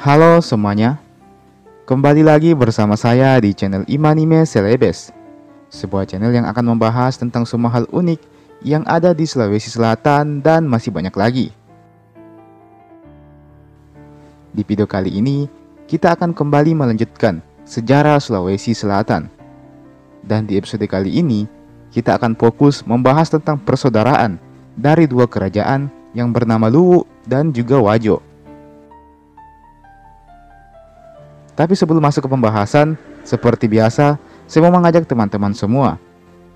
Halo semuanya, kembali lagi bersama saya di channel Imanime Celebes, sebuah channel yang akan membahas tentang semua hal unik yang ada di Sulawesi Selatan dan masih banyak lagi. Di video kali ini, kita akan kembali melanjutkan sejarah Sulawesi Selatan. Dan di episode kali ini, kita akan fokus membahas tentang persaudaraan dari dua kerajaan yang bernama Luwu dan juga Wajo. Tapi sebelum masuk ke pembahasan, seperti biasa, saya mau mengajak teman-teman semua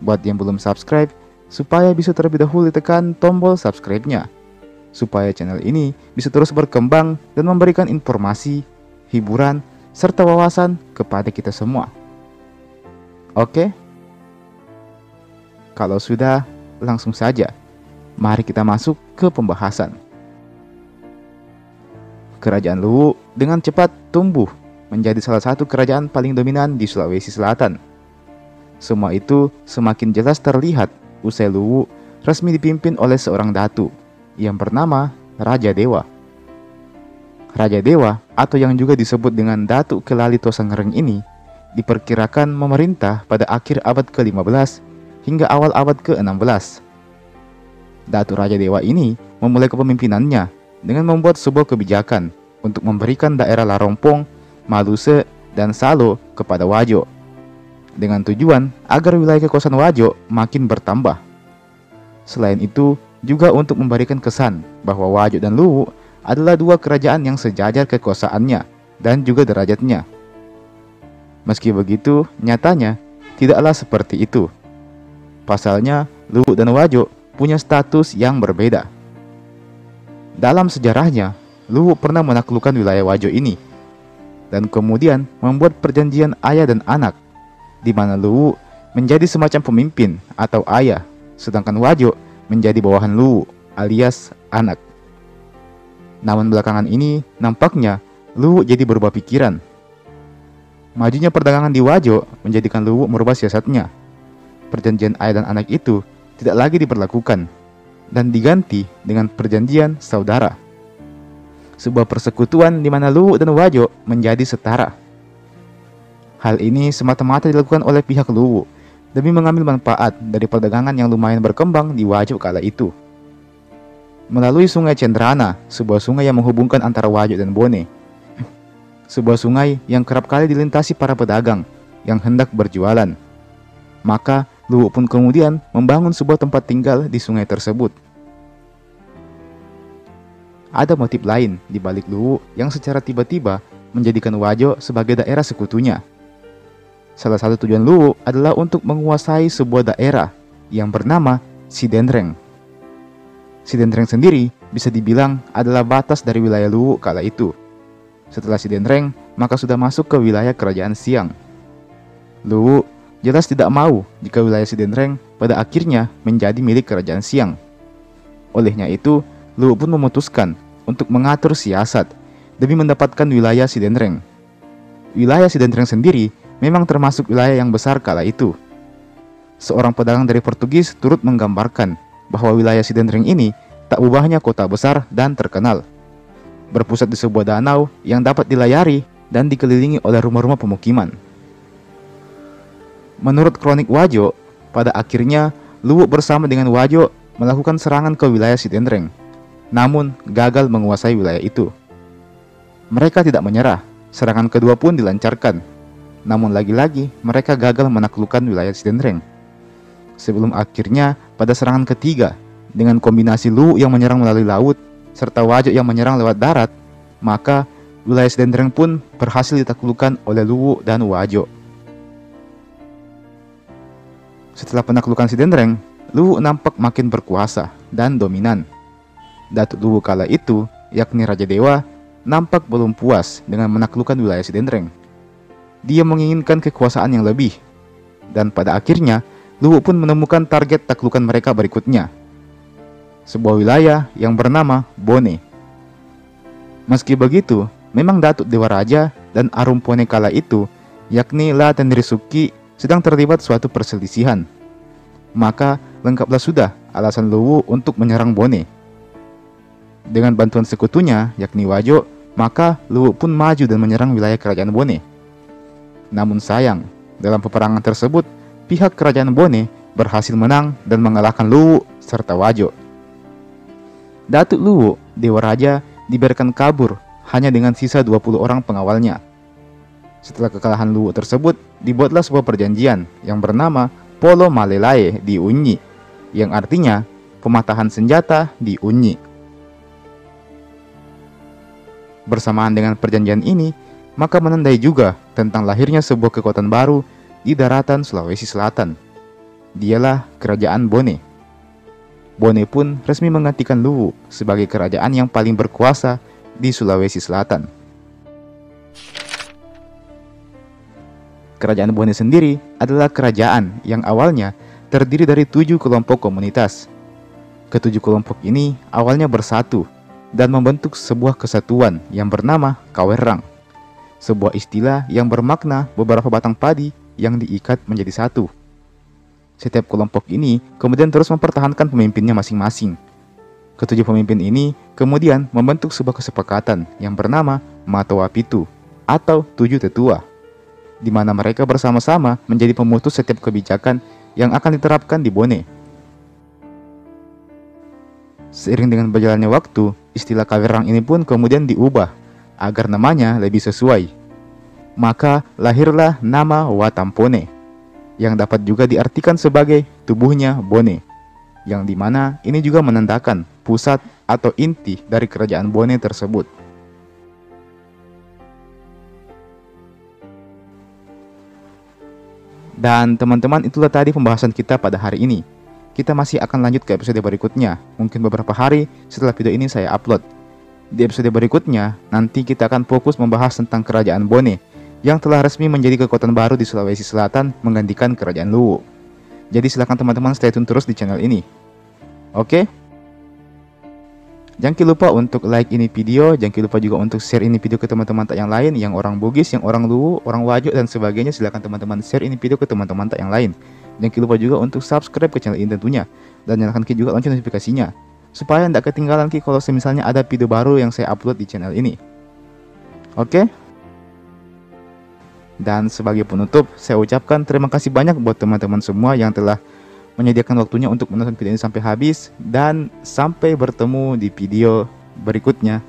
buat yang belum subscribe, supaya bisa terlebih dahulu tekan tombol subscribe-nya, supaya channel ini bisa terus berkembang dan memberikan informasi, hiburan, serta wawasan kepada kita semua. Oke? Kalau sudah, langsung saja. Mari kita masuk ke pembahasan. Kerajaan Luwu dengan cepat tumbuh menjadi salah satu kerajaan paling dominan di Sulawesi Selatan. Semua itu semakin jelas terlihat usai Luwu resmi dipimpin oleh seorang datu yang bernama Raja Dewa. Raja Dewa atau yang juga disebut dengan Datu Kelali Tosangereng ini diperkirakan memerintah pada akhir abad ke-15 hingga awal abad ke-16. Datu Raja Dewa ini memulai kepemimpinannya dengan membuat sebuah kebijakan untuk memberikan daerah Larompong, Maluse, dan Salo kepada Wajo, dengan tujuan agar wilayah kekuasaan Wajo makin bertambah. Selain itu, juga untuk memberikan kesan bahwa Wajo dan Luwu adalah dua kerajaan yang sejajar kekuasaannya dan juga derajatnya. Meski begitu, nyatanya tidaklah seperti itu. Pasalnya, Luwu dan Wajo punya status yang berbeda. Dalam sejarahnya, Luwu pernah menaklukkan wilayah Wajo ini dan kemudian membuat perjanjian ayah dan anak, di mana Luwu menjadi semacam pemimpin atau ayah, sedangkan Wajo menjadi bawahan Luwu alias anak. Namun belakangan ini nampaknya Luwu jadi berubah pikiran. Majunya perdagangan di Wajo menjadikan Luwu merubah siasatnya. Perjanjian ayah dan anak itu tidak lagi diberlakukan dan diganti dengan perjanjian saudara, sebuah persekutuan di mana Luwu dan Wajo menjadi setara. Hal ini semata-mata dilakukan oleh pihak Luwu demi mengambil manfaat dari perdagangan yang lumayan berkembang di Wajo kala itu. Melalui Sungai Cendrana, sebuah sungai yang menghubungkan antara Wajo dan Bone, sebuah sungai yang kerap kali dilintasi para pedagang yang hendak berjualan. Maka Luwu pun kemudian membangun sebuah tempat tinggal di sungai tersebut. Ada motif lain di balik Luwu yang secara tiba-tiba menjadikan Wajo sebagai daerah sekutunya. Salah satu tujuan Luwu adalah untuk menguasai sebuah daerah yang bernama Sidenreng. Sidenreng sendiri bisa dibilang adalah batas dari wilayah Luwu kala itu. Setelah Sidenreng, maka sudah masuk ke wilayah Kerajaan Siang. Luwu jelas tidak mau jika wilayah Sidenreng pada akhirnya menjadi milik Kerajaan Siang. Olehnya itu, Luwu pun memutuskan untuk mengatur siasat demi mendapatkan wilayah Sidenreng. Wilayah Sidenreng sendiri memang termasuk wilayah yang besar kala itu. Seorang pedagang dari Portugis turut menggambarkan bahwa wilayah Sidenreng ini tak ubahnya kota besar dan terkenal, berpusat di sebuah danau yang dapat dilayari dan dikelilingi oleh rumah-rumah pemukiman. Menurut kronik Wajo, pada akhirnya Luwu bersama dengan Wajo melakukan serangan ke wilayah Sidenreng, namun gagal menguasai wilayah itu. Mereka tidak menyerah, serangan kedua pun dilancarkan, namun lagi-lagi mereka gagal menaklukkan wilayah Sidenreng. Sebelum akhirnya pada serangan ketiga, dengan kombinasi Luwu yang menyerang melalui laut, serta Wajo yang menyerang lewat darat, maka wilayah Sidenreng pun berhasil ditaklukkan oleh Luwu dan Wajo. Setelah penaklukan Sidenreng, Luwu nampak makin berkuasa dan dominan. Datu Luwu kala itu, yakni Raja Dewa, nampak belum puas dengan menaklukkan wilayah Sidenreng. Dia menginginkan kekuasaan yang lebih, dan pada akhirnya Luwu pun menemukan target taklukan mereka berikutnya, sebuah wilayah yang bernama Bone. Meski begitu, memang Datu Dewa Raja dan Arumpone kala itu, yakni La Tenrisuki, sedang terlibat suatu perselisihan. Maka lengkaplah sudah alasan Luwu untuk menyerang Bone. Dengan bantuan sekutunya, yakni Wajo, maka Luwu pun maju dan menyerang wilayah kerajaan Bone. Namun sayang, dalam peperangan tersebut, pihak kerajaan Bone berhasil menang dan mengalahkan Luwu serta Wajo. Datuk Luwu, Dewa Raja, dibiarkan kabur hanya dengan sisa 20 orang pengawalnya. Setelah kekalahan Luwu tersebut, dibuatlah sebuah perjanjian yang bernama Polo Malelae di Unyi, yang artinya pematahan senjata di Unyi. Bersamaan dengan perjanjian ini, maka menandai juga tentang lahirnya sebuah kekuatan baru di daratan Sulawesi Selatan. Dialah Kerajaan Bone. Bone pun resmi menggantikan Luwu sebagai kerajaan yang paling berkuasa di Sulawesi Selatan. Kerajaan Bone sendiri adalah kerajaan yang awalnya terdiri dari 7 kelompok komunitas. Ketujuh kelompok ini awalnya bersatu dan membentuk sebuah kesatuan yang bernama Kawerang, sebuah istilah yang bermakna beberapa batang padi yang diikat menjadi satu. Setiap kelompok ini kemudian terus mempertahankan pemimpinnya masing-masing. Ketujuh pemimpin ini kemudian membentuk sebuah kesepakatan yang bernama Matoa Pitu atau 7 tetua, di mana mereka bersama-sama menjadi pemutus setiap kebijakan yang akan diterapkan di Bone. Seiring dengan berjalannya waktu, istilah Kawerang ini pun kemudian diubah agar namanya lebih sesuai. Maka lahirlah nama Watampone, yang dapat juga diartikan sebagai tubuhnya Bone, yang dimana ini juga menandakan pusat atau inti dari kerajaan Bone tersebut. Dan teman-teman, itulah tadi pembahasan kita pada hari ini. Kita masih akan lanjut ke episode berikutnya, mungkin beberapa hari setelah video ini saya upload. Di episode berikutnya, nanti kita akan fokus membahas tentang kerajaan Bone yang telah resmi menjadi kekuatan baru di Sulawesi Selatan menggantikan kerajaan Luwu. Jadi silakan teman-teman stay tune terus di channel ini. Oke? Jangan lupa untuk like ini video, jangan lupa juga untuk share ini video ke teman-teman tak yang lain, yang orang Bugis, yang orang Luwu, orang Wajo dan sebagainya. Silakan teman-teman share ini video ke teman-teman tak yang lain. Jangan lupa juga untuk subscribe ke channel ini tentunya, dan nyalakan juga lonceng notifikasinya supaya tidak ketinggalan kalau misalnya ada video baru yang saya upload di channel ini. Oke? Dan sebagai penutup, saya ucapkan terima kasih banyak buat teman-teman semua yang telah menyediakan waktunya untuk menonton video ini sampai habis, dan sampai bertemu di video berikutnya.